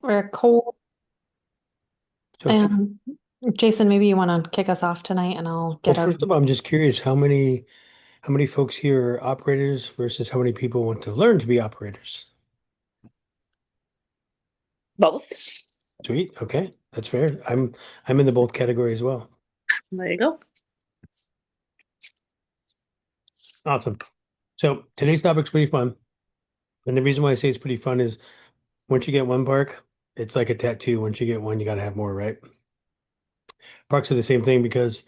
We're cold. So, And Jason, maybe you want to kick us off tonight and I'll well, get our first of all, I'm just curious how many folks here are operators versus how many people want to learn to be operators? Both. Sweet. Okay, that's fair. I'm in the both category as well. There you go. Awesome. So today's topic's pretty fun. And the reason why I say it's pretty fun is once you get one park, it's like a tattoo. Once you get one, you got to have more, right? Parks are the same thing because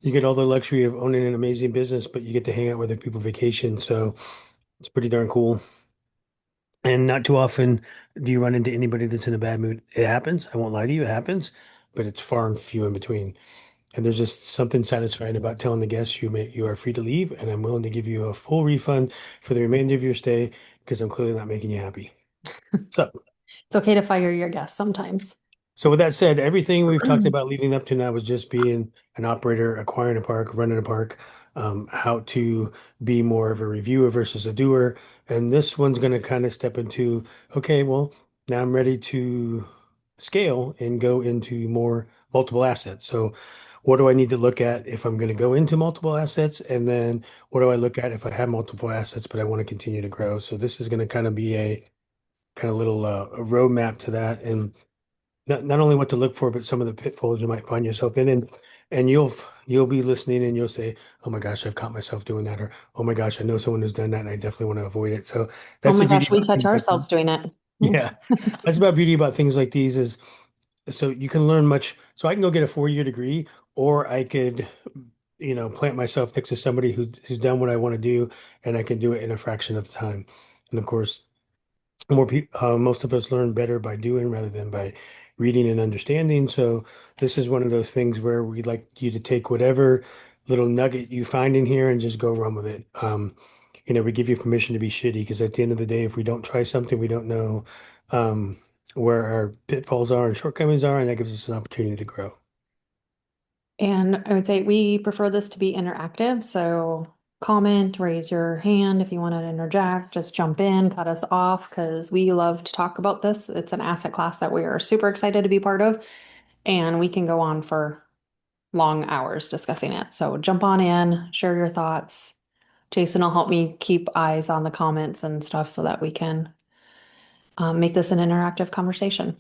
you get all the luxury of owning an amazing business, but you get to hang out with other people vacation. So it's pretty darn cool. And not too often do you run into anybody that's in a bad mood. It happens. I won't lie to you, it happens, but it's far and few in between. And there's just something satisfying about telling the guests you are free to leave, and I'm willing to give you a full refund for the remainder of your stay because I'm clearly not making you happy. So, It's okay to fire your guests sometimes. so with that said, everything we've talked about leading up to now was just being an operator, acquiring a park, running a park, how to be more of a reviewer versus a doer. And this one's going to kind of step into, okay, well, now I'm ready to scale and go into more multiple assets. So what do I need to look at if I'm going to go into multiple assets? And then what do I look at if I have multiple assets, but I want to continue to grow? So this is going to kind of be a kind of little a roadmap to that. And not only what to look for, but some of the pitfalls you might find yourself in. And you'll be listening and you'll say, "Oh my gosh, I've caught myself doing that," or "Oh my gosh, I know someone who's done that, and I definitely want to avoid it." So Oh that's the my gosh, beauty we about catch things like ourselves doing it. yeah, that's about beauty about things like these is so you can learn much. So I can go get a 4-year degree, or I could, plant myself next to somebody who's done what I want to do, and I can do it in a fraction of the time. And of course, most of us learn better by doing rather than by reading and understanding. So this is one of those things where we'd like you to take whatever little nugget you find in here and just go run with it. We give you permission to be shitty because at the end of the day, if we don't try something, we don't know um, where our pitfalls are and shortcomings are, and that gives us an opportunity to grow. And I would say we prefer this to be interactive. So comment, raise your hand if you want to interject, just jump in, cut us off because we love to talk about this. It's an asset class that we are super excited to be part of, and we can go on for long hours discussing it. So jump on in, share your thoughts. Jason will help me keep eyes on the comments and stuff so that we can make this an interactive conversation.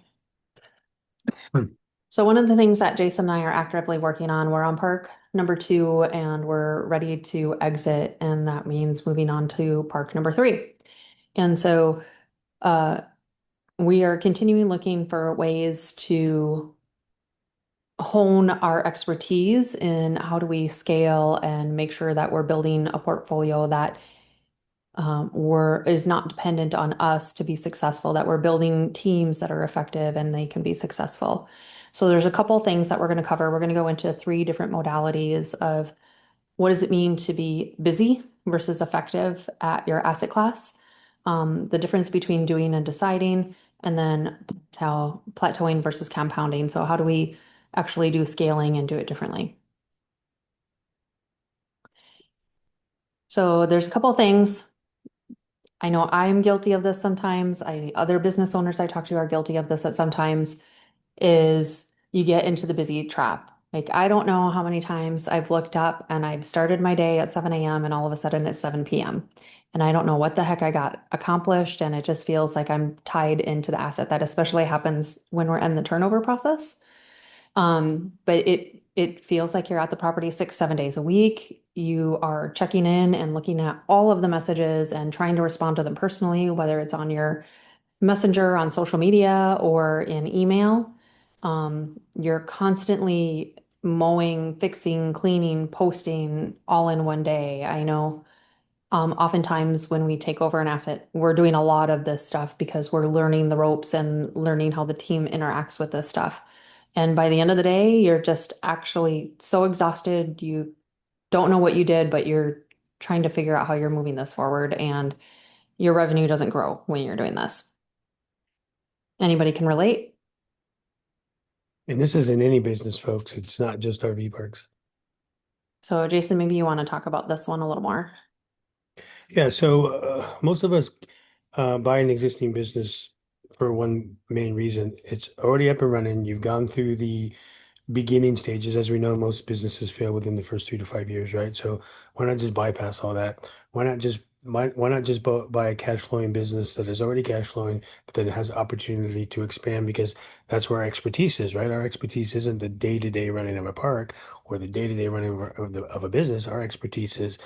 Hmm. So one of the things that Jason and I are actively working on, we're on park number 2 and we're ready to exit, and that means moving on to park number 3. And so uh, we are continuing looking for ways to hone our expertise in how do we scale and make sure that we're building a portfolio that is not dependent on us to be successful, that we're building teams that are effective and they can be successful. So there's a couple things that we're going to cover. We're going to go into 3 different modalities of what does it mean to be busy versus effective at your asset class, the difference between doing and deciding, and then plateauing versus compounding. So how do we actually do scaling and do it differently? So there's a couple things. I know I'm guilty of this sometimes. Other business owners I talk to are guilty of this at sometimes is you get into the busy trap. Like I don't know how many times I've looked up and I've started my day at 7 a.m. and all of a sudden it's 7 p.m. And I don't know what the heck I got accomplished. And it just feels like I'm tied into the asset. That especially happens when we're in the turnover process. But it feels like you're at the property 6, 7 days a week. You are checking in and looking at all of the messages and trying to respond to them personally, whether it's on your messenger, on social media, or in email. You're constantly mowing, fixing, cleaning, posting all in one day. I know oftentimes when we take over an asset, we're doing a lot of this stuff because we're learning the ropes and learning how the team interacts with this stuff. And by the end of the day, you're just actually so exhausted. You don't know what you did, but you're trying to figure out how you're moving this forward, and your revenue doesn't grow when you're doing this. Anybody can relate? And this is in any business, folks. It's not just RV parks. So, Jason, maybe you want to talk about this one a little more. Yeah, so most of us buy an existing business for one main reason. It's already up and running. You've gone through the beginning stages. As we know, most businesses fail within the first 3 to 5 years, right? So why not just bypass all that? Why not just buy a cash flowing business that is already cash flowing, but then has opportunity to expand because that's where our expertise is, right? Our expertise isn't the day-to-day running of a park or the day-to-day running of a business. Our expertise is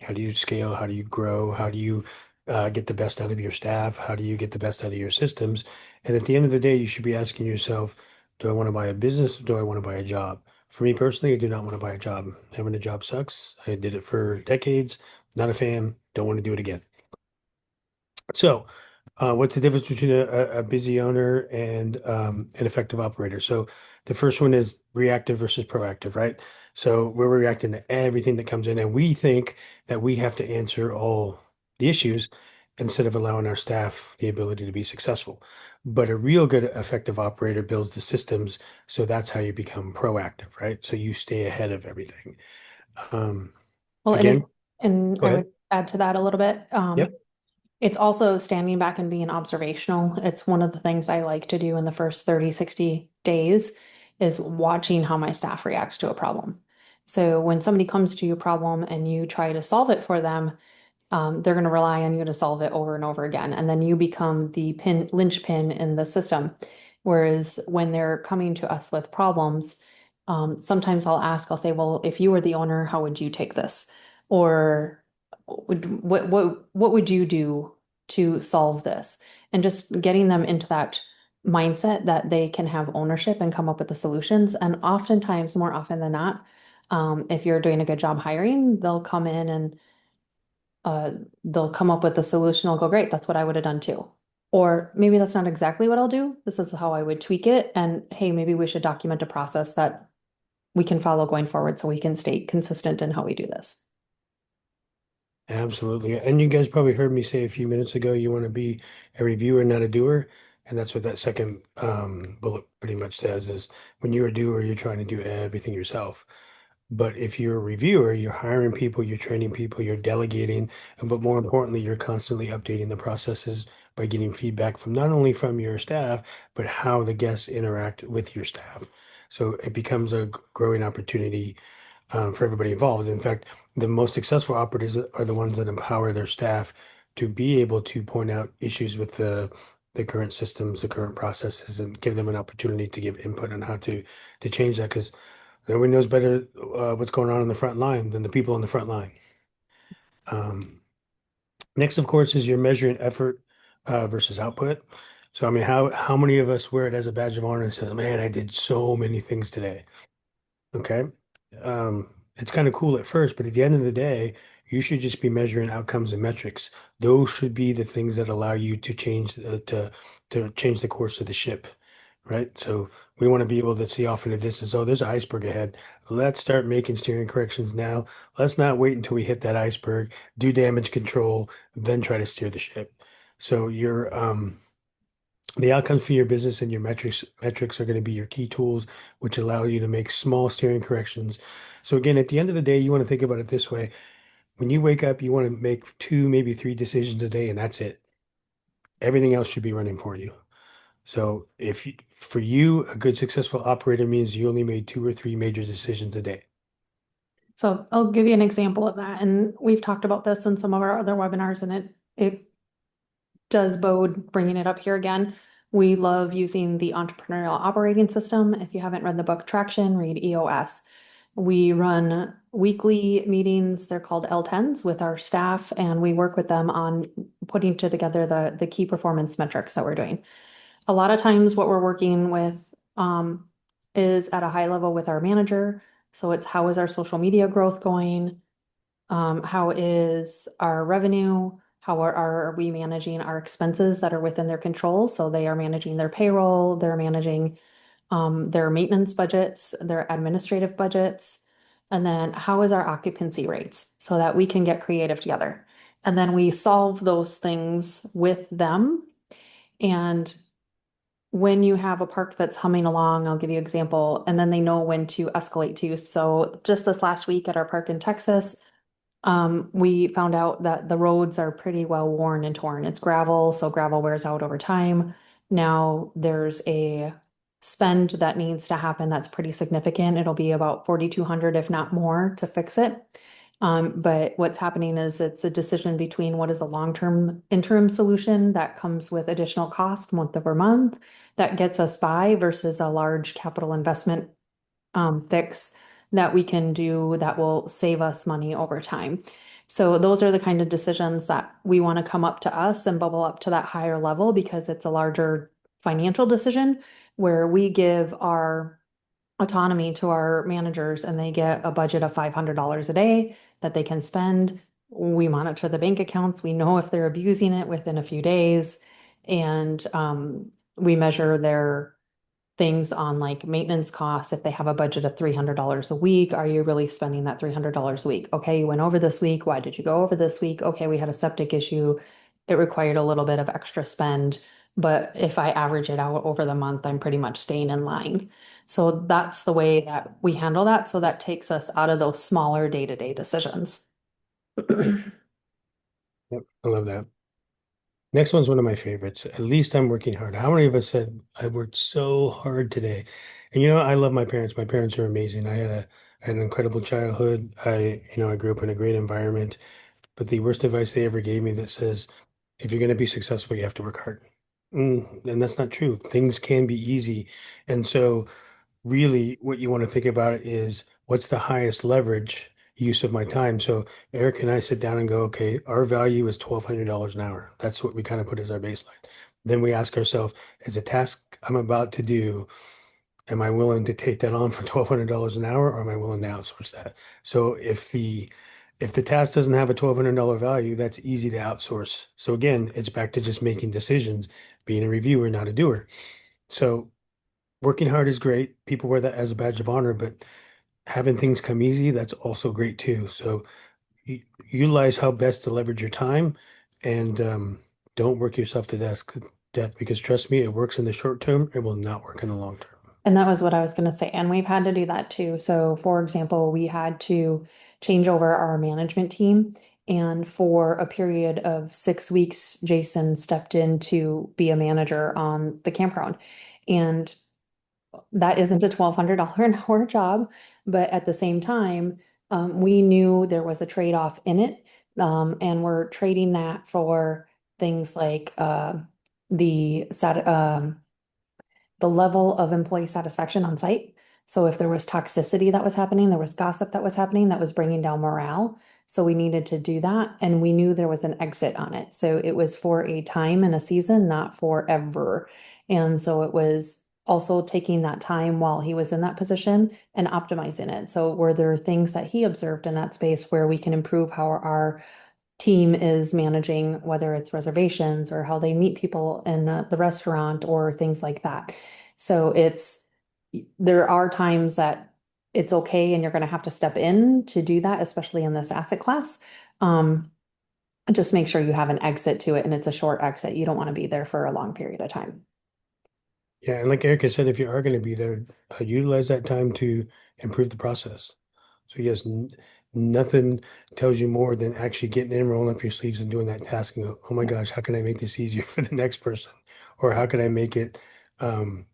how do you scale? How do you grow? How do you get the best out of your staff? How do you get the best out of your systems? And at the end of the day, you should be asking yourself, do I want to buy a business or do I want to buy a job? For me personally, I do not want to buy a job. Having a job sucks. I did it for decades. Not a fan. Don't want to do it again. So, what's the difference between a busy owner and an effective operator? So, the first one is reactive versus proactive, right? So, we're reacting to everything that comes in, and we think that we have to answer all the issues instead of allowing our staff the ability to be successful. But a real good effective operator builds the systems, so that's how you become proactive, right? So you stay ahead of everything. Um, Well, and again, go I ahead. would add to that a little bit. Yep. It's also standing back and being observational. It's one of the things I like to do in the first 30, 60 days is watching how my staff reacts to a problem. So when somebody comes to you a problem and you try to solve it for them, they're going to rely on you to solve it over and over again. And then you become the linchpin in the system. Whereas when they're coming to us with problems, sometimes I'll say, well, if you were the owner, how would you take this? Or what would you do to solve this? And just getting them into that mindset that they can have ownership and come up with the solutions. And oftentimes, more often than not, if you're doing a good job hiring, they'll come in and uh, they'll come up with a solution. I'll go, great, that's what I would have done too. Or maybe that's not exactly what I'll do. This is how I would tweak it. And hey, maybe we should document a process that we can follow going forward so we can stay consistent in how we do this. Absolutely. And you guys probably heard me say a few minutes ago, you want to be a reviewer, not a doer. And that's what that second bullet pretty much says is when you're a doer, you're trying to do everything yourself. But if you're a reviewer, you're hiring people, you're training people, you're delegating, but more importantly, you're constantly updating the processes by getting feedback from not only from your staff, but how the guests interact with your staff. So it becomes a growing opportunity for everybody involved. In fact, the most successful operators are the ones that empower their staff to be able to point out issues with the current systems, the current processes, and give them an opportunity to give input on how to change that. Because nobody knows better what's going on in the front line than the people on the front line. Um, Next, of course, is your measuring effort versus output. So, I mean, how many of us wear it as a badge of honor and says, "Man, I did so many things today." Okay. It's kind of cool at first, but at the end of the day, you should just be measuring outcomes and metrics. Those should be the things that allow you to change the course of the ship, right? So we want to be able to see off in the distance, oh, there's an iceberg ahead. Let's start making steering corrections now. Let's not wait until we hit that iceberg, do damage control, then try to steer the ship. So the outcomes for your business and your metrics are going to be your key tools, which allow you to make small steering corrections. So again, at the end of the day, you want to think about it this way. When you wake up, you want to make two, maybe three decisions a day, and that's it. Everything else should be running for you. So for you, a good successful operator means you only made two or three major decisions a day. So I'll give you an example of that. And we've talked about this in some of our other webinars, and it does bode bringing it up here again. We love using the entrepreneurial operating system. If you haven't read the book Traction, read EOS. We run weekly meetings. They're called L10s with our staff, and we work with them on putting together the key performance metrics that we're doing. A lot of times what we're working with is at a high level with our manager. So it's how is our social media growth going? How is our revenue? How are we managing our expenses that are within their control? So they are managing their payroll, they're managing their maintenance budgets, their administrative budgets. And then how is our occupancy rates so that we can get creative together. And then we solve those things with them. And when you have a park that's humming along, I'll give you an example, and then they know when to escalate to. So just this last week at our park in Texas, we found out that the roads are pretty well worn and torn. It's gravel, so gravel wears out over time. Now there's a spend that needs to happen that's pretty significant. It'll be about 4,200, if not more, to fix it. But what's happening is it's a decision between what is a long-term interim solution that comes with additional cost month over month that gets us by versus a large capital investment fix that we can do that will save us money over time. So those are the kind of decisions that we want to come up to us and bubble up to that higher level because it's a larger financial decision where we give our autonomy to our managers and they get a budget of $500 a day that they can spend. We monitor the bank accounts. We know if they're abusing it within a few days. And we measure their things on like maintenance costs. If they have a budget of $300 a week, are you really spending that $300 a week? Okay, you went over this week. Why did you go over this week? Okay, we had a septic issue. It required a little bit of extra spend. But if I average it out over the month, I'm pretty much staying in line. So that's the way that we handle that. So that takes us out of those smaller day-to-day decisions. Yep, I love that. Next one's one of my favorites. At least I'm working hard. How many of us said I worked so hard today? And I love my parents. My parents are amazing. I had an incredible childhood. I grew up in a great environment. But the worst advice they ever gave me that says, if you're going to be successful, you have to work hard. And that's not true. Things can be easy. And so really what you want to think about is what's the highest leverage use of my time. So Eric and I sit down and go, okay, our value is $1,200 an hour. That's what we kind of put as our baseline. Then we ask ourselves, as a task I'm about to do, am I willing to take that on for $1,200 an hour, or am I willing to outsource that? So if the task doesn't have a $1,200 value, that's easy to outsource. So again, it's back to just making decisions, being a reviewer, not a doer. So working hard is great. People wear that as a badge of honor, but having things come easy, that's also great too. So utilize how best to leverage your time and don't work yourself to death because trust me, it works in the short term. It will not work in the long term. And that was what I was going to say. And we've had to do that too. So, for example, we had to change over our management team. And for a period of 6 weeks, Jason stepped in to be a manager on the campground. And that isn't a $1,200 an hour job. But at the same time, we knew there was a trade-off in it. And we're trading that for things like the the level of employee satisfaction on site. So if there was toxicity that was happening, there was gossip that was happening that was bringing down morale. So we needed to do that. And we knew there was an exit on it. So it was for a time and a season, not forever. And so it was also taking that time while he was in that position and optimizing it. So were there things that he observed in that space where we can improve how our team is managing, whether it's reservations or how they meet people in the restaurant or things like that. So there are times that it's okay and you're going to have to step in to do that, especially in this asset class. Um, just make sure you have an exit to it and it's a short exit. You don't want to be there for a long period of time. Yeah, and like Erica said, if you are going to be there, utilize that time to improve the process. So yes, nothing tells you more than actually getting in, rolling up your sleeves and doing that task and go, oh my gosh, how can I make this easier for the next person? Or how can I make it um,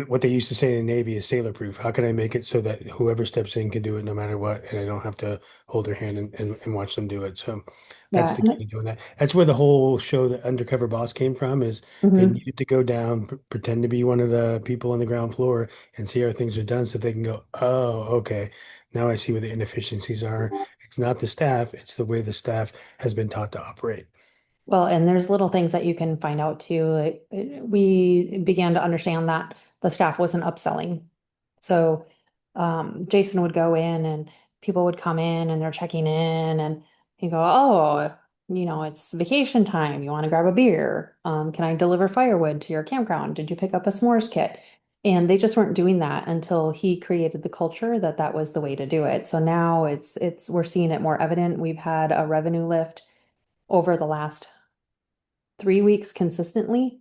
what they used to say in the Navy is sailor proof. How can I make it so that whoever steps in can do it no matter what, and I don't have to hold their hand and watch them do it. So that's Yeah. the key to doing that. That's where the whole show, The Undercover Boss, came from, is they Mhm. needed to go down, pretend to be one of the people on the ground floor and see how things are done so they can go, oh, okay, now I see where the inefficiencies are. It's not the staff, it's the way the staff has been taught to operate. Well, and there's little things that you can find out too. Like we began to understand that the staff wasn't upselling. So Jason would go in and people would come in and they're checking in and he'd go, oh, it's vacation time. You want to grab a beer? Can I deliver firewood to your campground? Did you pick up a s'mores kit? And they just weren't doing that until he created the culture that that was the way to do it. So now we're seeing it more evident. We've had a revenue lift over the last 3 weeks consistently,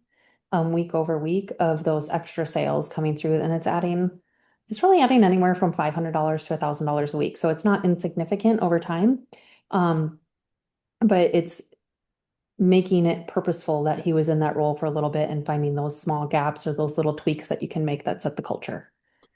week over week of those extra sales coming through, and it's really adding anywhere from $500 to $1,000 a week. So it's not insignificant over time. Um, but making it purposeful that he was in that role for a little bit and finding those small gaps or those little tweaks that you can make that set the culture.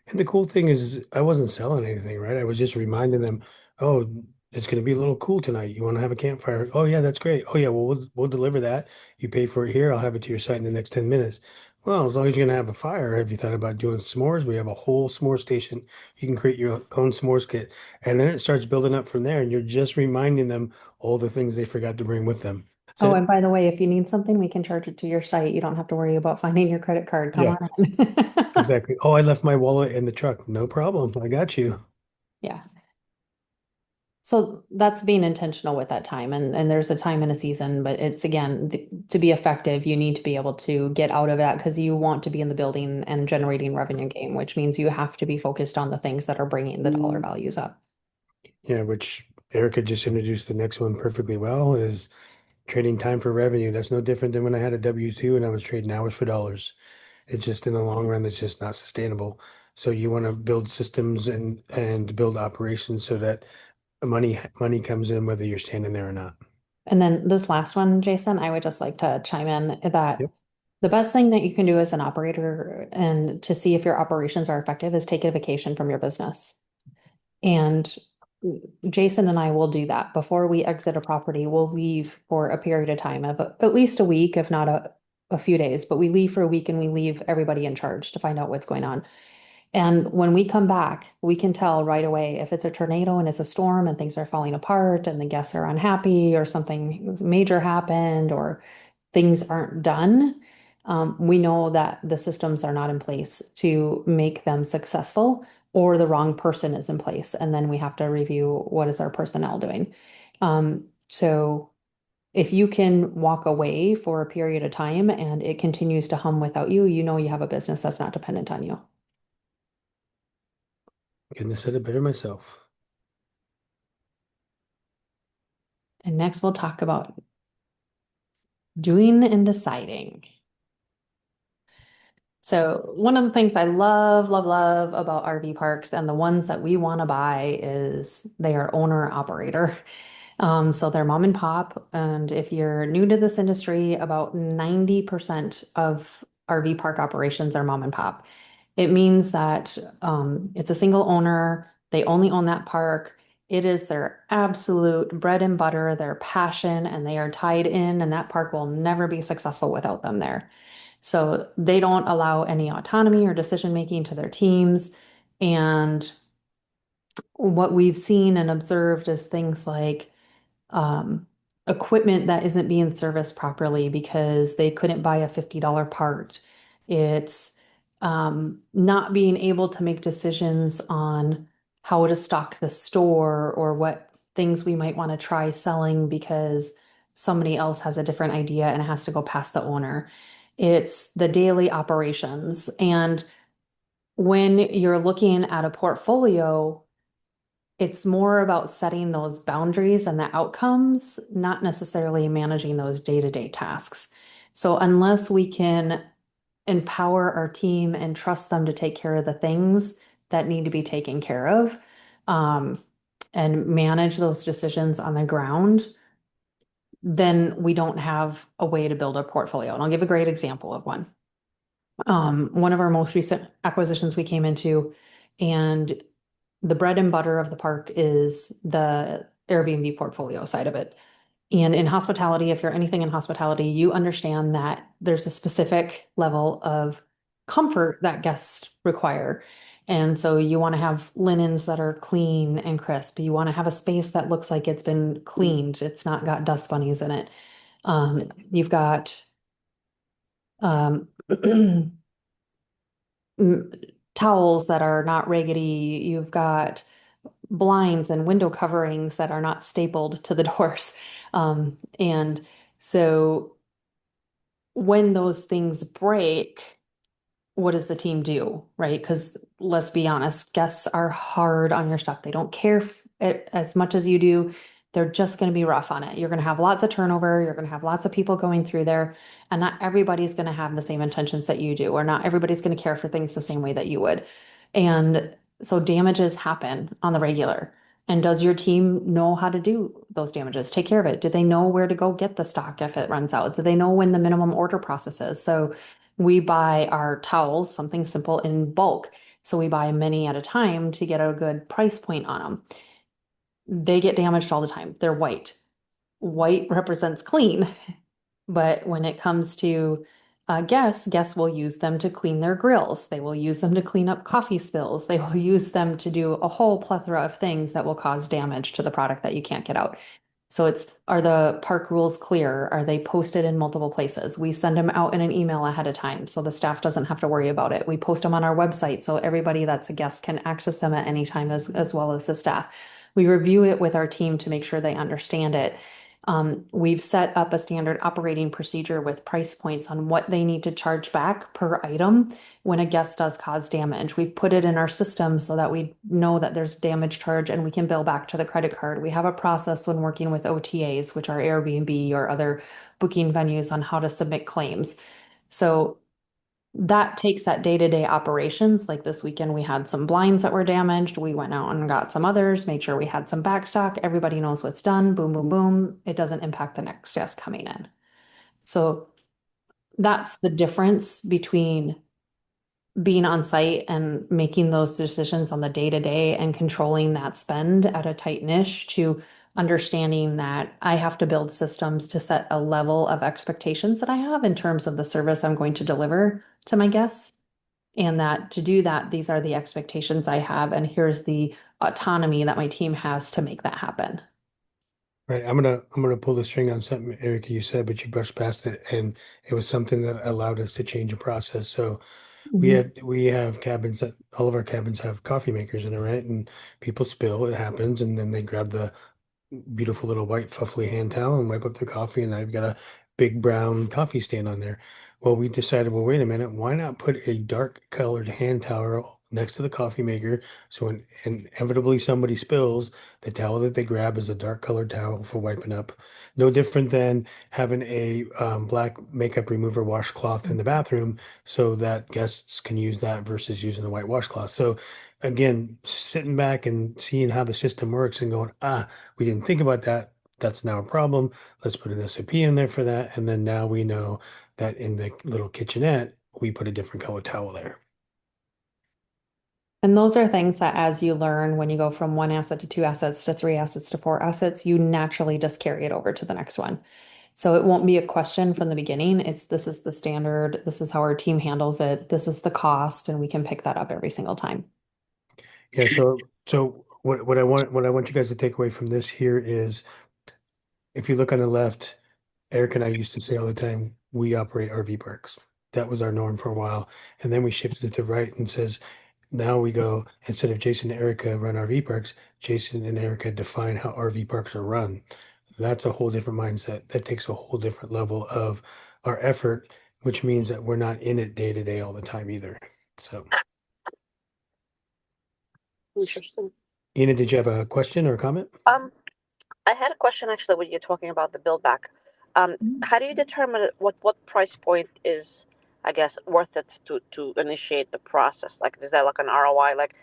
And the cool thing is, I wasn't selling anything, right? I was just reminding them, oh, it's going to be a little cool tonight. You want to have a campfire? Oh, yeah, that's great. Oh, yeah, well, we'll deliver that. You pay for it here. I'll have it to your site in the next 10 minutes. Well, as long as you're going to have a fire, have you thought about doing s'mores? We have a whole s'more station. You can create your own s'mores kit. And then it starts building up from there. And you're just reminding them all the things they forgot to bring with them. That's Oh, it. and by the way, if you need something, we can charge it to your site. You don't have to worry about finding your credit card. Come Yeah, on in. exactly. Oh, I left my wallet in the truck. No problem. I got you. Yeah. So that's being intentional with that time. And there's a time and a season, but it's again, to be effective, you need to be able to get out of that because you want to be in the building and generating revenue game, which means you have to be focused on the things that are bringing the dollar values up. Yeah, which Erica just introduced the next one perfectly well is trading time for revenue. That's no different than when I had a W-2 and I was trading hours for dollars. It's just in the long run, it's just not sustainable. So you want to build systems and build operations so that money comes in whether you're standing there or not. And then this last one, Jason, I would just like to chime in that Yep. the best thing that you can do as an operator and to see if your operations are effective is take a vacation from your business. And Jason and I will do that before we exit a property. We'll leave for a period of time of at least a week, if not a few days, but we leave for a week and we leave everybody in charge to find out what's going on. And when we come back, we can tell right away if it's a tornado and it's a storm and things are falling apart and the guests are unhappy or something major happened or things aren't done. We know that the systems are not in place to make them successful or the wrong person is in place. And then we have to review what is our personnel doing. So if you can walk away for a period of time and it continues to hum without you, you know you have a business that's not dependent on you. Couldn't have said it better myself. And next we'll talk about doing and deciding. So one of the things I love, love, love about RV parks and the ones that we want to buy is they are owner operator. So they're mom and pop. And if you're new to this industry, about 90% of RV park operations are mom and pop. It means that it's a single owner. They only own that park. It is their absolute bread and butter, their passion, and they are tied in, and that park will never be successful without them there. So they don't allow any autonomy or decision making to their teams. And what we've seen and observed is things like um, equipment that isn't being serviced properly because they couldn't buy a $50 part. It's not being able to make decisions on how to stock the store or what things we might want to try selling because somebody else has a different idea and it has to go past the owner. It's the daily operations. And when you're looking at a portfolio, it's more about setting those boundaries and the outcomes, not necessarily managing those day-to-day tasks. So unless we can empower our team and trust them to take care of the things that need to be taken care of, um, and manage those decisions on the ground, then we don't have a way to build a portfolio. And I'll give a great example of one. One of our most recent acquisitions we came into, and the bread and butter of the park is the Airbnb portfolio side of it. And in hospitality, if you're anything in hospitality, you understand that there's a specific level of comfort that guests require. And so you want to have linens that are clean and crisp. You want to have a space that looks like it's been cleaned. It's not got dust bunnies in it. You've got um, towels that are not raggedy. You've got blinds and window coverings that are not stapled to the doors. And so when those things break, what does the team do, right? Because let's be honest, guests are hard on your stuff. They don't care as much as you do. They're just going to be rough on it. You're going to have lots of turnover. You're going to have lots of people going through there, and not everybody's going to have the same intentions that you do, or not everybody's going to care for things the same way that you would. And so damages happen on the regular. And does your team know how to do those damages? Take care of it. Do they know where to go get the stock if it runs out? Do they know when the minimum order process is? So we buy our towels, something simple, in bulk. So we buy many at a time to get a good price point on them. They get damaged all the time. They're white. White represents clean. But when it comes to guests will use them to clean their grills. They will use them to clean up coffee spills. They will use them to do a whole plethora of things that will cause damage to the product that you can't get out. So are the park rules clear? Are they posted in multiple places? We send them out in an email ahead of time so the staff doesn't have to worry about it. We post them on our website so everybody that's a guest can access them at any time as well as the staff. We review it with our team to make sure they understand it. We've set up a standard operating procedure with price points on what they need to charge back per item when a guest does cause damage. We've put it in our system so that we know that there's damage charge and we can bill back to the credit card. We have a process when working with OTAs, which are Airbnb or other booking venues, on how to submit claims. So that takes that day-to-day operations. Like this weekend, we had some blinds that were damaged. We went out and got some others, made sure we had some back stock. Everybody knows what's done. Boom, boom, boom. It doesn't impact the next guest coming in. So that's the difference between being on site and making those decisions on the day-to-day and controlling that spend at a tight niche, to understanding that I have to build systems to set a level of expectations that I have in terms of the service I'm going to deliver to my guests. And that to do that, these are the expectations I have, and here's the autonomy that my team has to make that happen. Right. I'm gonna pull the string on something, Erica, you said, but you brushed past it, and it was something that allowed us to change a process. So we have cabins that all of our cabins have coffee makers in it, right? And people spill, it happens, and then they grab the beautiful little white fuffly hand towel and wipe up their coffee, and I've got a big brown coffee stain on there. Well, we decided, well, wait a minute, why not put a dark colored hand towel next to the coffee maker, so when inevitably somebody spills, the towel that they grab is a dark colored towel for wiping up. No different than having a black makeup remover washcloth in the bathroom so that guests can use that versus using a white washcloth. So again, sitting back and seeing how the system works and going, we didn't think about that. That's now a problem. Let's put an SOP in there for that. And then now we know that in the little kitchenette, we put a different color towel there. And those are things that as you learn, when you go from one asset to two assets to three assets to four assets, you naturally just carry it over to the next one. So it won't be a question from the beginning. This is the standard, this is how our team handles it, this is the cost, and we can pick that up every single time. Yeah. So what I want you guys to take away from this here is, if you look on the left, Eric and I used to say all the time, we operate RV parks. That was our norm for a while. And then we shifted it to right and says, now we go, instead of Jason and Erica run RV parks, Jason and Erica define how RV parks are run. That's a whole different mindset. That takes a whole different level of our effort, which means that we're not in it day to day all the time either. So, Interesting. Ina, did you have a question or a comment? I had a question actually when you're talking about the build back. How do you determine what price point is, I guess, worth it to initiate the process? Like, is that like an ROI? Like,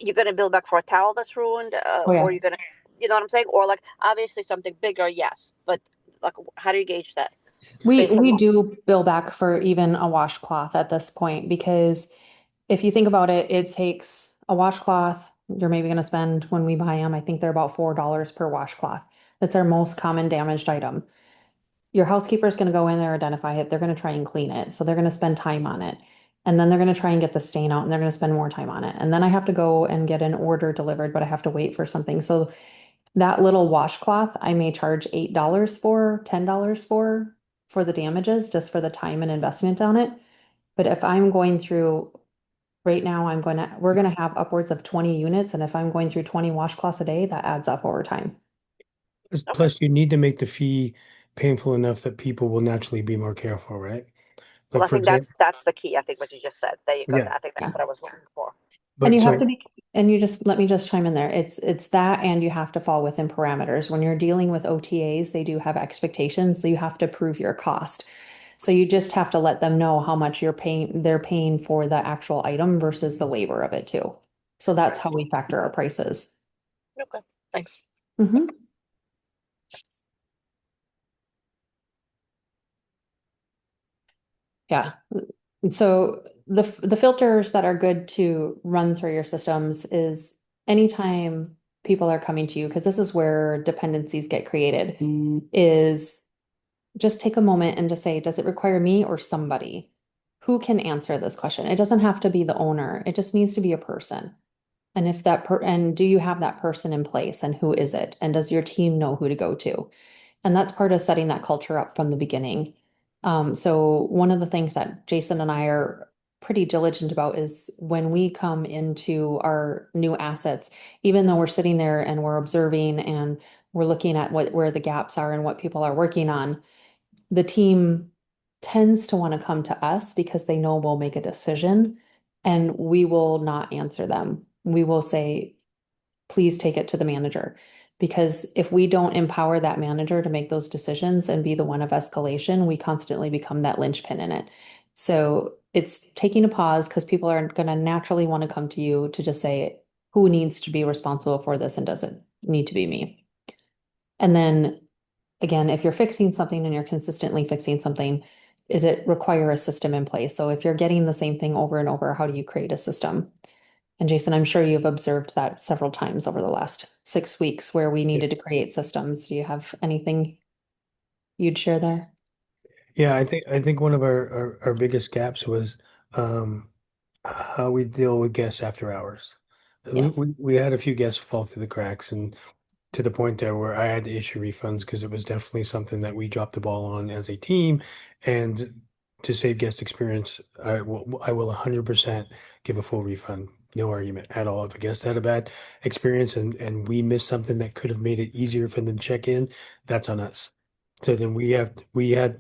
you're gonna build back for a towel that's ruined, Oh, yeah. or you're gonna, you know what I'm saying? Or like, obviously something bigger, yes, but like, how do you gauge that? We do bill back for even a washcloth at this point, because if you think about it, it takes a washcloth. You're maybe going to spend, when we buy them, I think they're about $4 per washcloth. That's our most common damaged item. Your housekeeper is going to go in there, identify it. They're going to try and clean it. So they're going to spend time on it. And then they're going to try and get the stain out, and they're going to spend more time on it. And then I have to go and get an order delivered, but I have to wait for something. So that little washcloth, I may charge $8 for, $10 for the damages, just for the time and investment on it. But if I'm going through, right now, we're gonna have upwards of 20 units, and if I'm going through 20 washcloths a day, that adds up over time. Plus, you need to make the fee painful enough that people will naturally be more careful, right? Well, Like, I for think example, that's the key. I think what you just said. There you go. yeah, I think that's what I was looking for. And but you have so to be, and let me just chime in there. It's that, and you have to fall within parameters. When you're dealing with OTAs, they do have expectations, so you have to prove your cost. So you just have to let them know how much they're paying for the actual item versus the labor of it too. So that's how we factor our prices. Okay. Thanks. Mhm. Yeah. And so the filters that are good to run through your systems is anytime people are coming to you, because this is where dependencies get created, is just take a moment and just say, does it require me or somebody? Who can answer this question? It doesn't have to be the owner. It just needs to be a person. And if and do you have that person in place and who is it? And does your team know who to go to? And that's part of setting that culture up from the beginning. So one of the things that Jason and I are pretty diligent about is when we come into our new assets, even though we're sitting there and we're observing and we're looking at where the gaps are and what people are working on, the team tends to want to come to us because they know we'll make a decision and we will not answer them. We will say, please take it to the manager. Because if we don't empower that manager to make those decisions and be the one of escalation, we constantly become that linchpin in it. So it's taking a pause because people are going to naturally want to come to you to just say, who needs to be responsible for this and does it need to be me? And then again, if you're fixing something and you're consistently fixing something, is it require a system in place? So if you're getting the same thing over and over, how do you create a system? And Jason, I'm sure you've observed that several times over the last 6 weeks where we needed to create systems. Do you have anything you'd share there? Yeah, I think one of our biggest gaps was um, how we deal with guests after hours. Yes. We had a few guests fall through the cracks, and to the point there where I had to issue refunds because it was definitely something that we dropped the ball on as a team. And to save guest experience, I will 100% give a full refund. No argument at all. If a guest had a bad experience and we missed something that could have made it easier for them to check in, that's on us. So then we had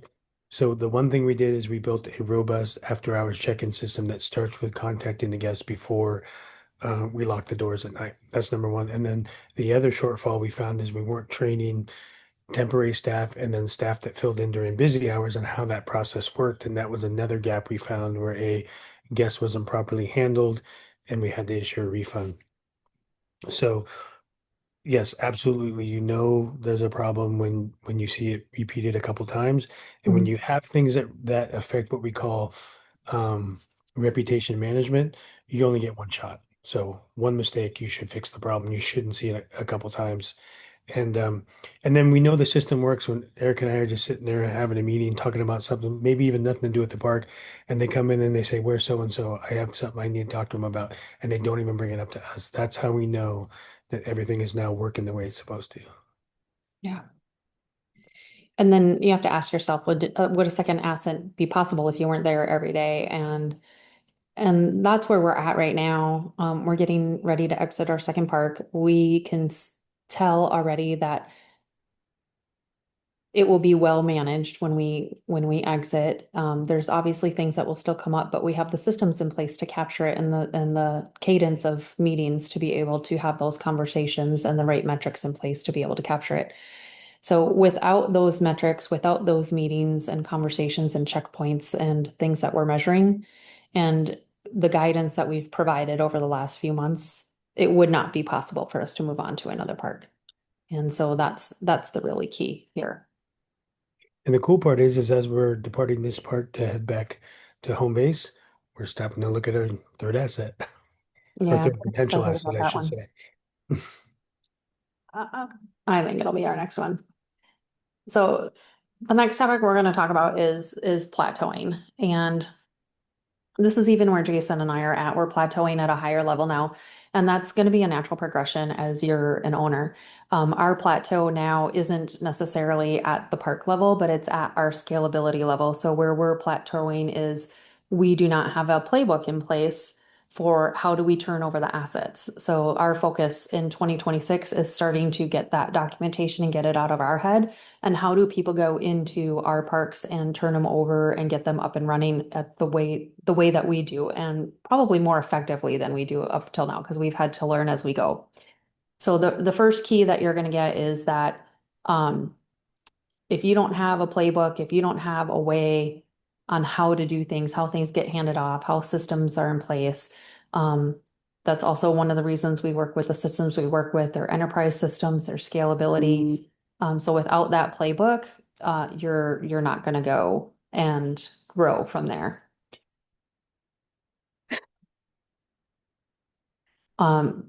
so the one thing we did is we built a robust after hours check-in system that starts with contacting the guests before we lock the doors at night. That's number one. And then the other shortfall we found is we weren't training temporary staff and then staff that filled in during busy hours on how that process worked. And that was another gap we found where a guest wasn't properly handled and we had to issue a refund. So yes, absolutely. You know there's a problem when you see it repeated a couple times. And when Mhm. you have things that affect what we call um, reputation management, you only get one shot. So one mistake, you should fix the problem. You shouldn't see it a couple times. And um, and then we know the system works when Eric and I are just sitting there having a meeting, talking about something, maybe even nothing to do with the park, and they come in and they say, "Where's so and so? I have something I need to talk to them about," and they don't even bring it up to us. That's how we know that everything is now working the way it's supposed to. Yeah. And then you have to ask yourself, would a second asset be possible if you weren't there every day? And that's where we're at right now. We're getting ready to exit our second park. We can tell already that it will be well managed when we exit. There's obviously things that will still come up, but we have the systems in place to capture it and the cadence of meetings to be able to have those conversations and the right metrics in place to be able to capture it. So without those metrics, without those meetings and conversations and checkpoints and things that we're measuring, and the guidance that we've provided over the last few months, it would not be possible for us to move on to another park. And so that's the really key here. And the cool part is as we're departing this part to head back to home base, we're stopping to look at our third asset or Yeah, I'm third potential excited asset, about I that should one. say. I think it'll be our next one. So the next topic we're going to talk about is plateauing. And this is even where Jason and I are at. We're plateauing at a higher level now, and that's going to be a natural progression as you're an owner. Our plateau now isn't necessarily at the park level, but it's at our scalability level. So where we're plateauing is we do not have a playbook in place for how do we turn over the assets. So our focus in 2026 is starting to get that documentation and get it out of our head. And how do people go into our parks and turn them over and get them up and running at the way that we do, and probably more effectively than we do up till now because we've had to learn as we go. So the first key that you're going to get is that um, if you don't have a playbook, if you don't have a way on how to do things, how things get handed off, how systems are in place, um, That's also one of the reasons we work with the systems we work with, their enterprise systems, their scalability. So without that playbook, you're not going to go and grow from there.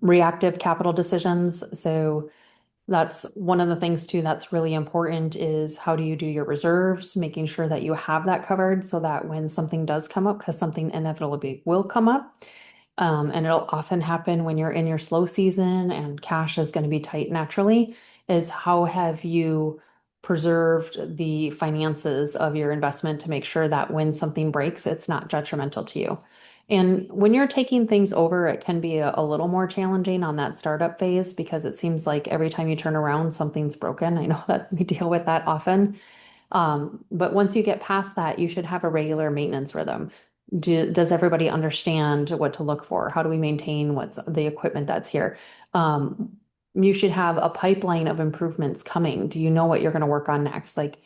Reactive capital decisions. So that's one of the things too that's really important is how do you do your reserves, making sure that you have that covered so that when something does come up, because something inevitably will come up, and it'll often happen when you're in your slow season and cash is going to be tight naturally, is how have you preserved the finances of your investment to make sure that when something breaks, it's not detrimental to you. And when you're taking things over, it can be a little more challenging on that startup phase because it seems like every time you turn around, something's broken. I know that we deal with that often. But once you get past that, you should have a regular maintenance rhythm. Does everybody understand what to look for? How do we maintain what's the equipment that's here? You should have a pipeline of improvements coming. Do you know what you're going to work on next? Like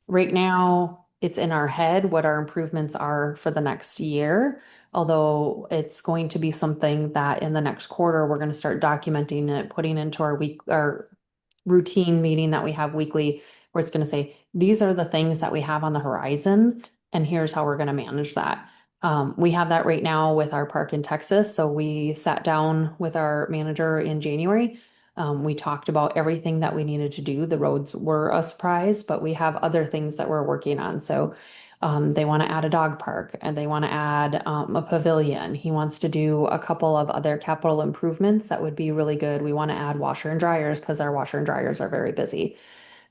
right now, it's in our head what our improvements are for the next year. Although it's going to be something that in the next quarter, we're going to start documenting it, putting into our routine meeting that we have weekly, where it's going to say, these are the things that we have on the horizon, and here's how we're going to manage that. We have that right now with our park in Texas. So we sat down with our manager in January. We talked about everything that we needed to do. The roads were a surprise, but we have other things that we're working on. So they want to add a dog park and they want to add a pavilion. He wants to do a couple of other capital improvements that would be really good. We want to add washer and dryers because our washer and dryers are very busy.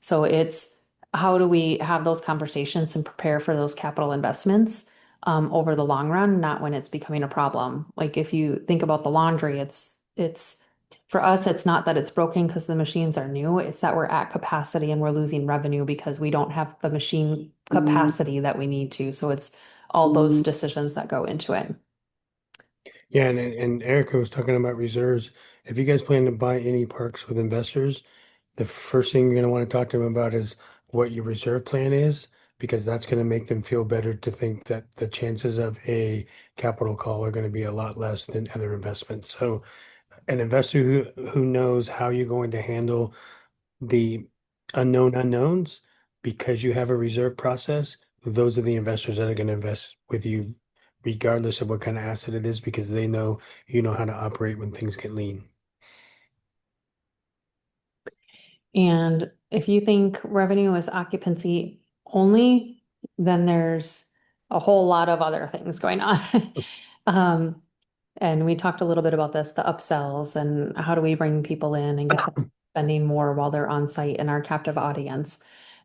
So it's how do we have those conversations and prepare for those capital investments over the long run, not when it's becoming a problem. Like if you think about the laundry, it's for us, it's not that it's broken because the machines are new. It's that we're at capacity and we're losing revenue because we don't have the machine capacity that we need to. So it's all those decisions that go into it. Yeah, and Erica was talking about reserves. If you guys plan to buy any parks with investors, the first thing you're going to want to talk to them about is what your reserve plan is, because that's going to make them feel better to think that the chances of a capital call are going to be a lot less than other investments. So an investor who knows how you're going to handle the unknown unknowns because you have a reserve process, those are the investors that are going to invest with you regardless of what kind of asset it is because they know you know how to operate when things get lean. And if you think revenue is occupancy only, then there's a whole lot of other things going on. Um, and we talked a little bit about this, the upsells and how do we bring people in and get them spending more while they're on site in our captive audience.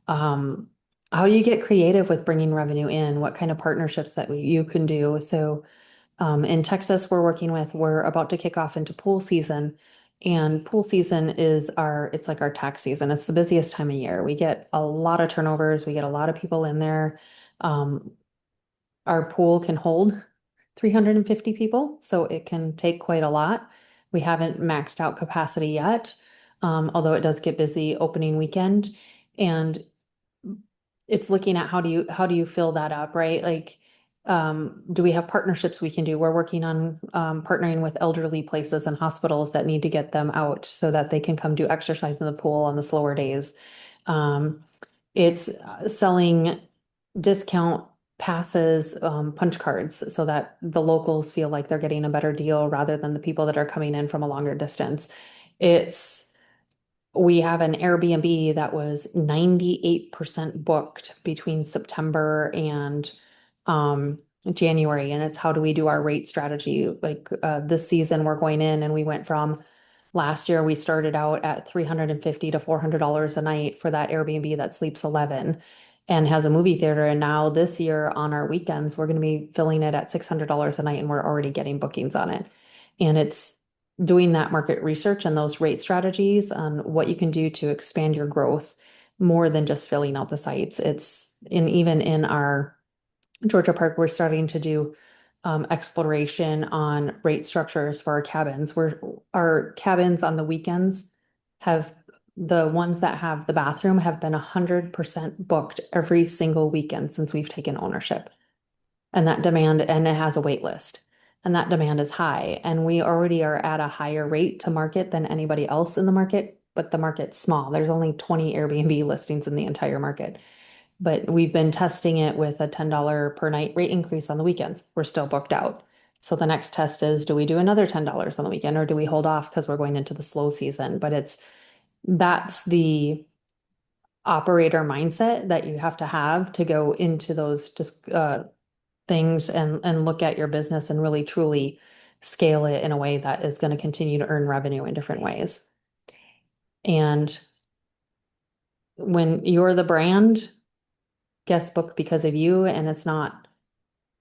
Um, how do you get creative with bringing revenue in? What kind of partnerships that you can do? So in Texas, we're about to kick off into pool season. And pool season is it's like our tax season. It's the busiest time of year. We get a lot of turnovers. We get a lot of people in there. Um, our pool can hold 350 people, so it can take quite a lot. We haven't maxed out capacity yet, although it does get busy opening weekend. And it's looking at how do you fill that up, right? Like, do we have partnerships we can do? We're working on partnering with elderly places and hospitals that need to get them out so that they can come do exercise in the pool on the slower days. Um, it's selling discount passes, punch cards, so that the locals feel like they're getting a better deal rather than the people that are coming in from a longer distance. It's we have an Airbnb that was 98% booked between September and January. And it's how do we do our rate strategy? Like this season, we're going in and we went from last year, we started out at $350 to $400 a night for that Airbnb that sleeps 11 and has a movie theater. And now this year on our weekends, we're going to be filling it at $600 a night and we're already getting bookings on it. And it's doing that market research and those rate strategies on what you can do to expand your growth more than just filling out the sites. Even in our Georgia Park, we're starting to do exploration on rate structures for our cabins. Our cabins on the weekends have the ones that have the bathroom have been 100% booked every single weekend since we've taken ownership. And that demand, and it has a wait list. and that demand is high. And we already are at a higher rate to market than anybody else in the market, but the market's small. There's only 20 Airbnb listings in the entire market. But we've been testing it with a $10 per night rate increase on the weekends. We're still booked out. So the next test is, do we do another $10 on the weekend or do we hold off because we're going into the slow season? But that's the operator mindset that you have to go into those just things and look at your business and really truly scale it in a way that is going to continue to earn revenue in different ways. And when you're the brand, guest book because of you, and it's not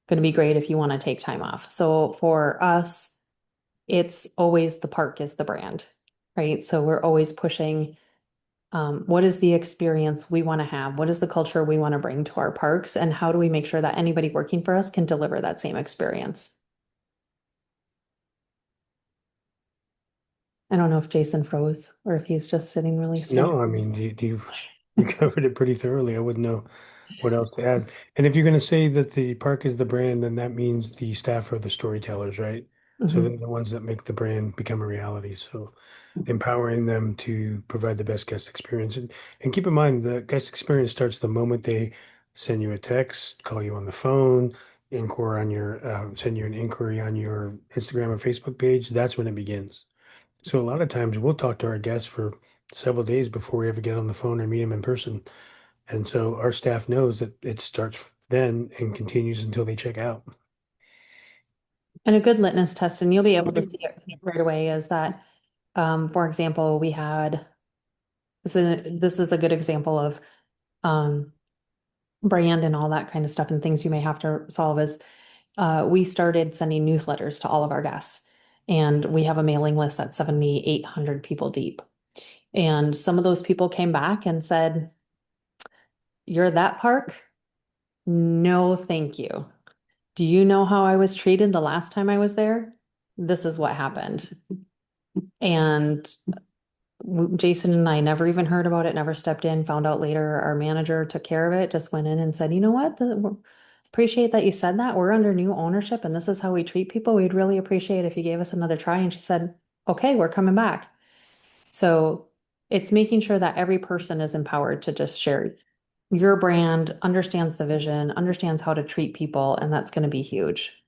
going to be great if you want to take time off. So for us, it's always the park is the brand, right? So we're always pushing what is the experience we want to have? What is the culture we want to bring to our parks? And how do we make sure that anybody working for us can deliver that same experience? I don't know if Jason froze or if he's just sitting really still. No, I mean, you covered it pretty thoroughly. I wouldn't know what else to add. And if you're going to say that the park is the brand, then that means the staff are the storytellers, right? So Mhm. they're the ones that make the brand become a reality. So empowering them to provide the best guest experience. And keep in mind, the guest experience starts the moment they send you a text, call you on the phone, inquire on your, send you an inquiry on your Instagram or Facebook page. That's when it begins. So a lot of times we'll talk to our guests for several days before we ever get on the phone or meet them in person. And so our staff knows that it starts then and continues until they check out. And a good litmus test, and you'll be able to see it right away, is that, for example, we had this is a good example of um, brand and all that kind of stuff and things you may have to solve is we started sending newsletters to all of our guests. And we have a mailing list that's 7,800 people deep. And some of those people came back and said, "You're that park? No, thank you. Do you know how I was treated the last time I was there? This is what happened." And Jason and I never even heard about it, never stepped in, found out later our manager took care of it, just went in and said, "You know what? Appreciate that you said that. We're under new ownership and this is how we treat people. We'd really appreciate if you gave us another try." And she said, "Okay, we're coming back." So it's making sure that every person is empowered to just share your brand, understands the vision, understands how to treat people, and that's going to be huge.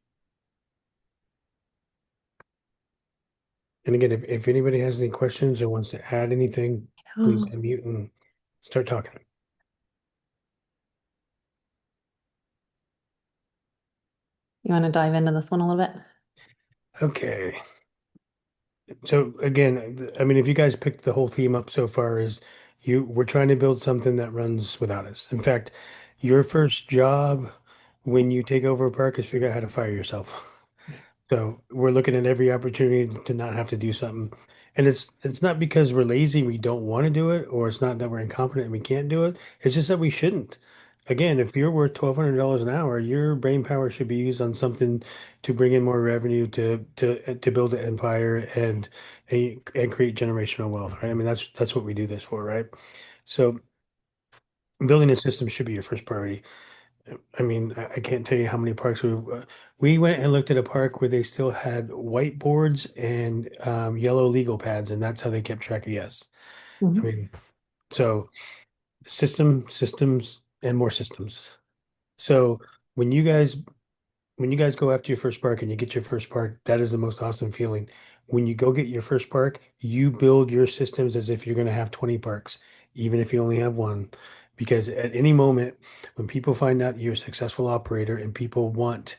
And again, if anybody has any questions or wants to add anything, please Oh, unmute and start talking. you want to dive into this one a little bit? Okay. So again, I mean, if you guys picked the whole theme up so far is we're trying to build something that runs without us. In fact, your first job when you take over a park is figure out how to fire yourself. So we're looking at every opportunity to not have to do something. And it's not because we're lazy, we don't want to do it, or it's not that we're incompetent and we can't do it. It's just that we shouldn't. Again, if you're worth $1,200 an hour, your brain power should be used on something to bring in more revenue to build an empire and create generational wealth, right? I mean, that's what we do this for, right? So building a system should be your first priority. I mean, I can't tell you how many parks we went and looked at a park where they still had whiteboards and yellow legal pads, and that's how they kept track of yes. I Mhm. mean, so systems, and more systems. So when you guys when you guys go after your first park and you get your first park, that is the most awesome feeling. When you go get your first park, you build your systems as if you're going to have 20 parks, even if you only have one. Because at any moment, when people find out you're a successful operator and people want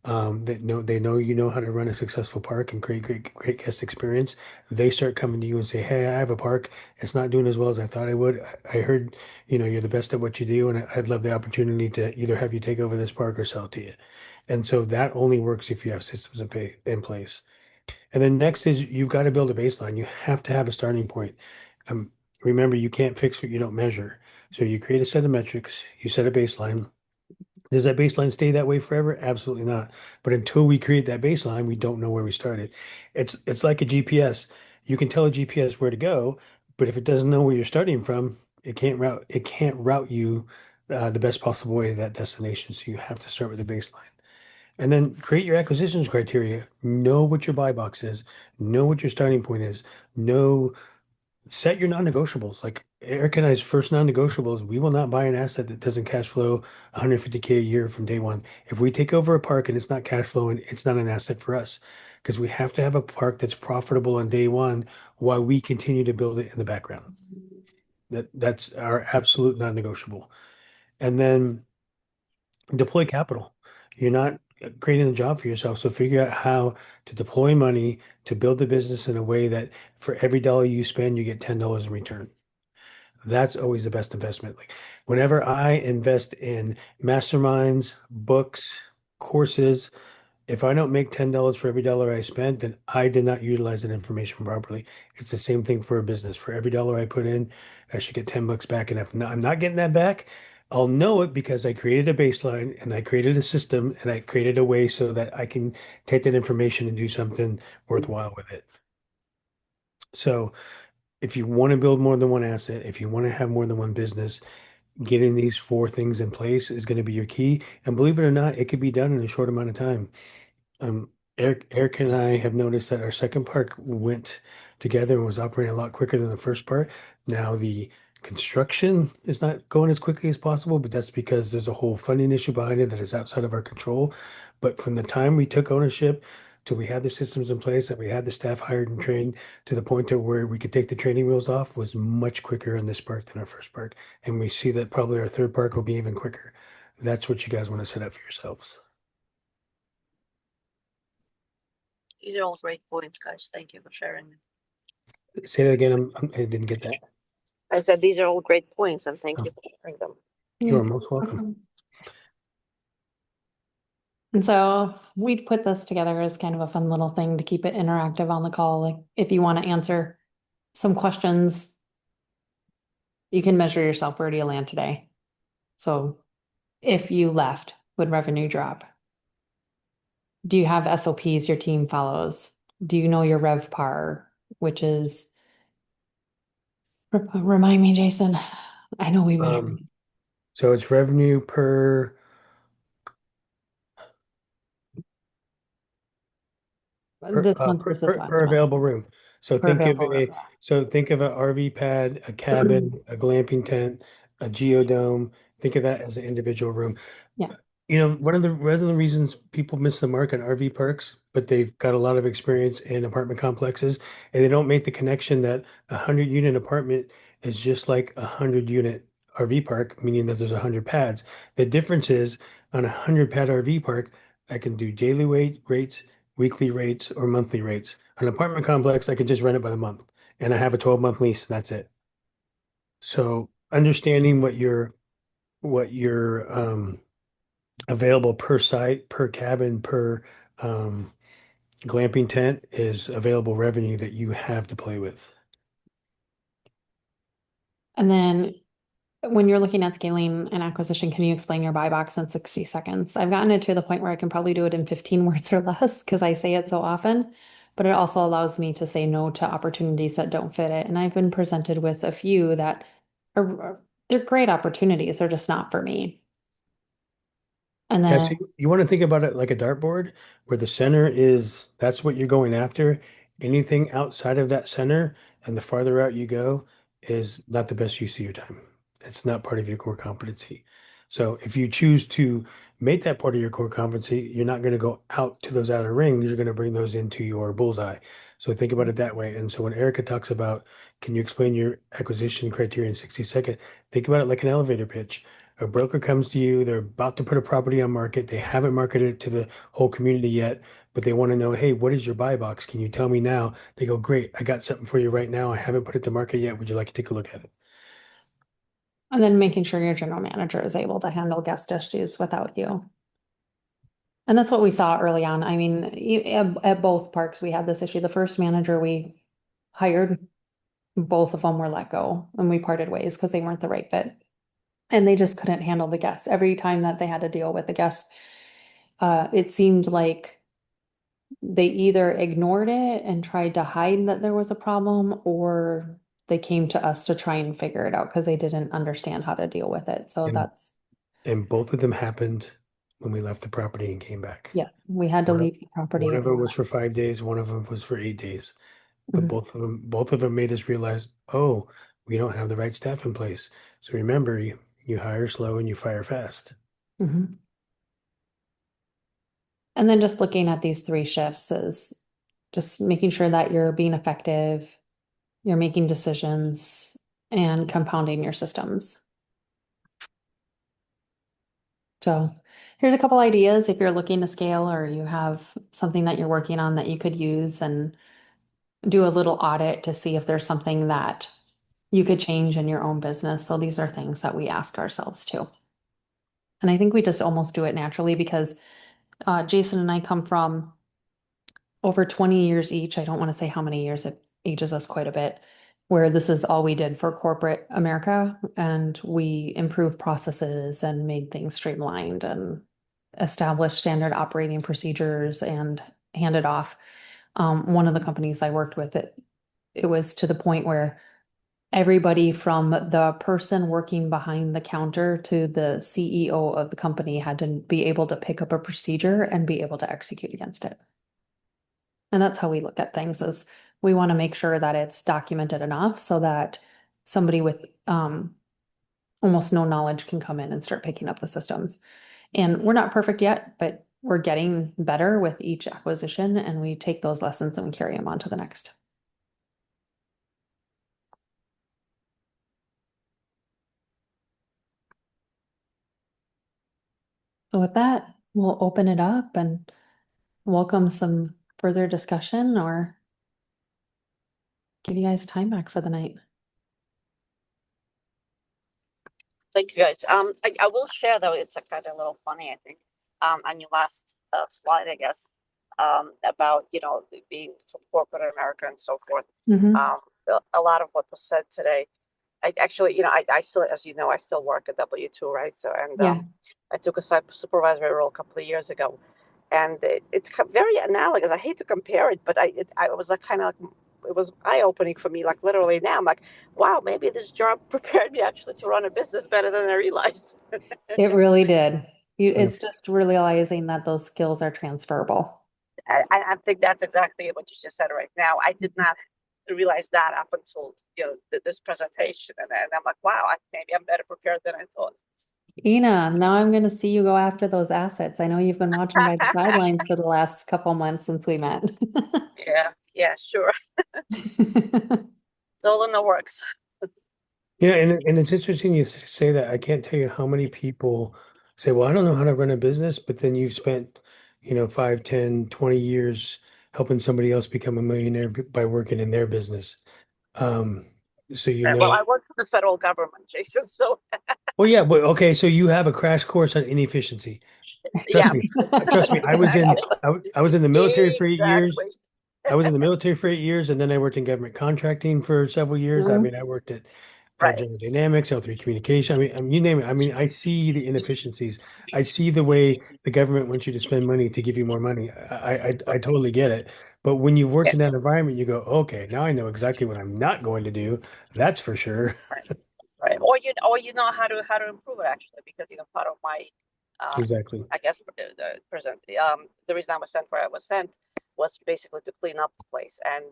that know they know you know how to run a successful park and create great guest experience, they start coming to you and say, "Hey, I have a park. It's not doing as well as I thought I would. I heard, you're the best at what you do, and I'd love the opportunity to either have you take over this park or sell it to you." And so that only works if you have systems in place. And then next is you've got to build a baseline. You have to have a starting point. Um, Remember, you can't fix what you don't measure. So you create a set of metrics, you set a baseline. Does that baseline stay that way forever? Absolutely not. But until we create that baseline, we don't know where we started. It's like a GPS. You can tell a GPS where to go, but if it doesn't know where you're starting from, it can't route you the best possible way to that destination. So you have to start with the baseline. And then create your acquisitions criteria. Know what your buy box is. Know what your starting point is. Know, set your non-negotiables. Like Eric and I's first non-negotiables, we will not buy an asset that doesn't cash flow 150K a year from day one. If we take over a park and it's not cash flowing, it's not an asset for us because we have to have a park that's profitable on day one while we continue to build it in the background. That's our absolute non-negotiable. And then deploy capital. You're not creating a job for yourself. So figure out how to deploy money to build the business in a way that for every dollar you spend, you get $10 in return. That's always the best investment. Like whenever I invest in masterminds, books, courses, if I don't make $10 for every dollar I spent, then I did not utilize that information properly. It's the same thing for a business. For every dollar I put in, I should get 10 bucks back. And if not, I'm not getting that back, I'll know it because I created a baseline and I created a system and I created a way so that I can take that information and do something worthwhile with it. So if you want to build more than one asset, if you want to have more than one business, getting these four things in place is going to be your key. And believe it or not, it could be done in a short amount of time. Eric and I have noticed that our second park went together and was operating a lot quicker than the first part. Now the construction is not going as quickly as possible, but that's because there's a whole funding issue behind it that is outside of our control. But from the time we took ownership till we had the systems in place, that we had the staff hired and trained to the point to where we could take the training wheels off was much quicker in this park than our first park. And we see that probably our third park will be even quicker. That's what you guys want to set up for yourselves. These are all great points, guys. Thank you for sharing. Say that again. I didn't get that. I said these are all great points, and thank you for sharing them. You are most welcome. And so we'd put this together as kind of a fun little thing to keep it interactive on the call. Like if you want to answer some questions, you can measure yourself. Where do you land today? So if you left, would revenue drop? Do you have SOPs your team follows? Do you know your RevPAR, which is, remind me, Jason. I know we measure. So it's revenue per This month versus last per month. available room. So Per available room. think of an RV pad, a cabin, a glamping tent, a geodome. Think of that as an individual room. Yeah. You know, one of the reasons people miss the mark on RV parks, but they've got a lot of experience in apartment complexes, and they don't make the connection that 100-unit apartment is just like 100-unit RV park, meaning that there's 100 pads. The difference is on a 100 pad RV park, I can do daily rates, weekly rates, or monthly rates. An apartment complex, I can just rent it by the month, and I have a 12-month lease, and that's it. So understanding what your available per site, per cabin, per um, glamping tent is available revenue that you have to play with. And then when you're looking at scaling an acquisition, can you explain your buy box in 60 seconds? I've gotten it to the point where I can probably do it in 15 words or less because I say it so often, but it also allows me to say no to opportunities that don't fit it. And I've been presented with a few that they're great opportunities, they're just not for me. And Yeah, then you want to think about it like a dartboard where the center is that's what you're going after. Anything outside of that center and the farther out you go is not the best use of your time. It's not part of your core competency. So if you choose to make that part of your core competency, you're not going to go out to those outer rings. You're going to bring those into your bullseye. So think about it that way. And so when Erica talks about, can you explain your acquisition criteria in 60 seconds? Think about it like an elevator pitch. A broker comes to you, they're about to put a property on market. They haven't marketed it to the whole community yet, but they want to know, hey, what is your buy box? Can you tell me now? They go, great, I got something for you right now. I haven't put it to market yet. Would you like to take a look at it? and then making sure your general manager is able to handle guest issues without you. And that's what we saw early on. I mean, at both parks, we had this issue. The first manager we hired, both of them were let go and we parted ways because they weren't the right fit. And they just couldn't handle the guests. Every time that they had to deal with the guests, it seemed like they either ignored it and tried to hide that there was a problem, or they came to us to try and figure it out because they didn't understand how to deal with it. So And that's and both of them happened when we left the property and came back. Yeah, we had to One of, leave the property. one of them was for 5 days, one of them was for 8 days. But Mhm, both of them made us realize, oh, we don't have the right staff in place. So remember, you hire slow and you fire fast. mhm. And then just looking at these three shifts is just making sure that you're being effective, you're making decisions, and compounding your systems. So here's a couple ideas if you're looking to scale or you have something that you're working on that you could use and do a little audit to see if there's something that you could change in your own business. So these are things that we ask ourselves too. And I think we just almost do it naturally because Jason and I come from over 20 years each. I don't want to say how many years, it ages us quite a bit, where this is all we did for corporate America. And we improved processes and made things streamlined and established standard operating procedures and handed off. One of the companies I worked with, it was to the point where everybody from the person working behind the counter to the CEO of the company had to be able to pick up a procedure and be able to execute against it. And that's how we look at things is we want to make sure that it's documented enough so that somebody with almost no knowledge can come in and start picking up the systems. And we're not perfect yet, but we're getting better with each acquisition and we take those lessons and we carry them on to the next. So with that, we'll open it up and welcome some further discussion or give you guys time back for the night. Thank you, guys. I will share though. It's a kind of a little funny, I think. On your last slide, I guess, about being from corporate America and so forth. Mhm. A lot of what was said today. I actually, I still, as you know, I still work at W-2, right? So, and Yeah. I took a supervisory role a couple of years ago, and it's very analogous. I hate to compare it, but I was like kind of like it was eye-opening for me. Like literally now, I'm like, wow, maybe this job prepared me actually to run a business better than I realized. It really did. Yeah. It's just realizing that those skills are transferable. I think that's exactly what you just said right now. I did not realize that up until this presentation, and I'm like, wow, maybe I'm better prepared than I thought. Ina, now I'm going to see you go after those assets. I know you've been watching by the sidelines for the last couple months since we met. Yeah, sure. It's all in the works. Yeah, and it's interesting you say that. I can't tell you how many people say, well, I don't know how to run a business, but then you've spent, 5, 10, 20 years helping somebody else become a millionaire by working in their business. Um, so Right. Well, I work for the federal government, Jason. So well, yeah, but okay, so you have a crash course on inefficiency. Trust yeah, me. Trust me. I was exactly, I was in the military for 8 years. exactly. I was in the military for 8 years, and then I worked in government contracting for several years. I Mhm. mean, I worked at Right. General Dynamics, L3 Communication. I mean, you name it. I mean, I see the inefficiencies. I see the way the government wants you to spend money to give you more money. I totally get it. But when you've worked Yeah. in that environment, you go, okay, now I know exactly what I'm not going to do. That's for sure. Right. Right. Or you know how to improve it actually, because part of my um Exactly. I guess the present the reason I was sent where I was sent was basically to clean up the place, and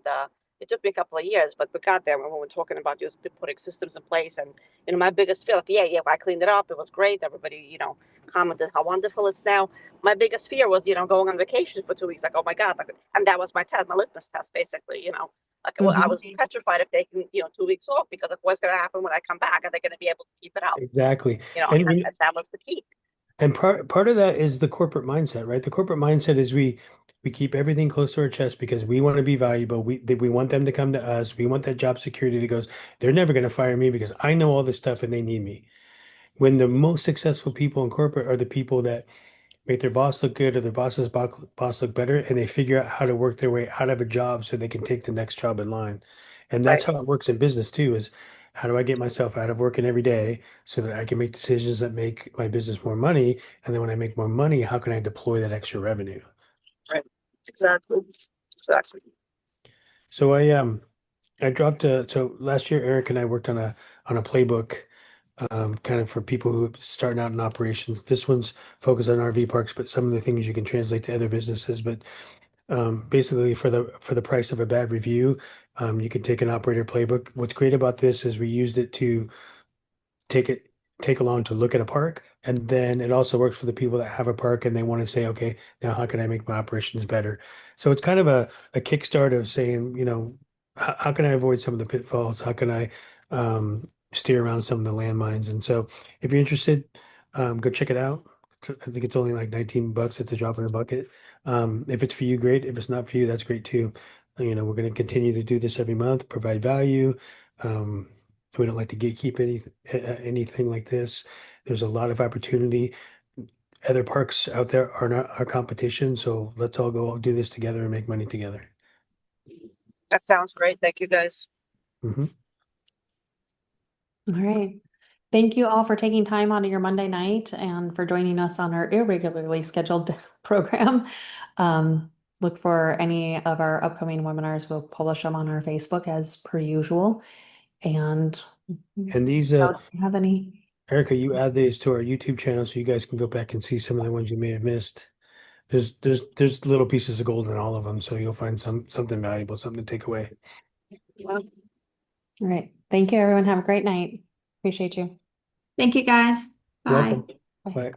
it took me a couple of years, but we got there when we were talking about just putting systems in place. And my biggest fear, like, yeah, I cleaned it up, it was great, everybody commented how wonderful it's now. My biggest fear was going on vacation for 2 weeks, like, oh my god, like, and that was my test, my litmus test, basically. Like, well, I Mhm. was petrified of taking 2 weeks off, because of what's going to happen when I come back. Are they going to be able to keep it up? Exactly. And And that was the key. And part of that is the corporate mindset, right? The corporate mindset is we keep everything close to our chest because we want to be valuable. We want them to come to us. We want that job security that goes, they're never going to fire me because I know all this stuff and they need me. When the most successful people in corporate are the people that make their boss look good or their boss look better, and they figure out how to work their way out of a job so they can take the next job in line. And that's Right. how it works in business too, is how do I get myself out of working every day so that I can make decisions that make my business more money? And then when I make more money, how can I deploy that extra revenue? Right. Exactly. Exactly. So I dropped so last year Eric and I worked on a playbook kind of for people who are starting out in operations. This one's focused on RV parks, but some of the things you can translate to other businesses. But basically, for the price of a bad review, you can take an operator playbook. What's great about this is we used it to take it take along to look at a park, and then it also works for the people that have a park and they want to say, okay, now how can I make my operations better? So it's kind of a kickstart of saying, how can I avoid some of the pitfalls? How can I steer around some of the landmines? And so if you're interested, go check it out. I think it's only like 19 bucks. It's a drop in a bucket. If it's for you, great. If it's not for you, that's great too. We're going to continue to do this every month, provide value. Um, we don't like to gatekeep anything like this. There's a lot of opportunity. Other parks out there are not our competition, so let's all go do this together and make money together. That sounds great. Thank you, guys. Hmm. All right. Thank you all for taking time out of your Monday night and for joining us on our irregularly scheduled program. Look for any of our upcoming webinars. We'll publish them on our Facebook as per usual. And And these, don't have any. Erica, you add these to our YouTube channel so you guys can go back and see some of the ones you may have missed. There's little pieces of gold in all of them, so you'll find something valuable, something to take away. Well, All right. Thank you, everyone. Have a great night. Appreciate you. Thank you, guys. Bye. Welcome. Bye. Bye.